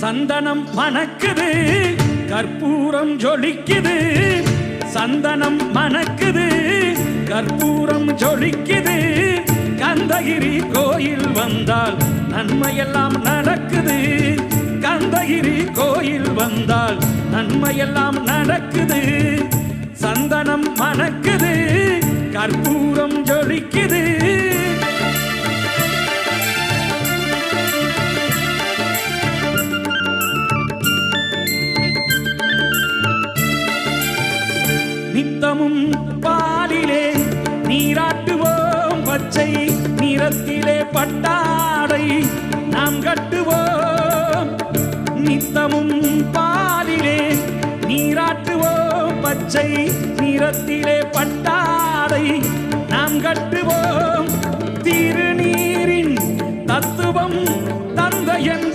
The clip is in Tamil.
சந்தனம் மணக்குது கற்பூரம் ஜொலிக்குது சந்தனம் மணக்குது கற்பூரம் ஜொலிக்குது கந்தகிரி கோயில் வந்தால் நன்மையெல்லாம் நடக்குது கந்தகிரி கோயில் வந்தால் நன்மையெல்லாம் நடக்குது சந்தனம் மணக்குது கற்பூரம் ஜொலிக்குது நித்தமும் பாலிலே நீராட்டுவோம் பச்சை நிறத்திலே பட்டாடை நாம் கட்டுவோம் நித்தமும் பாலிலே நீராட்டுவோம் பச்சை நிறத்திலே பட்டாடை நாம் கட்டுவோம் திருநீரின் தத்துவம் தந்தையன்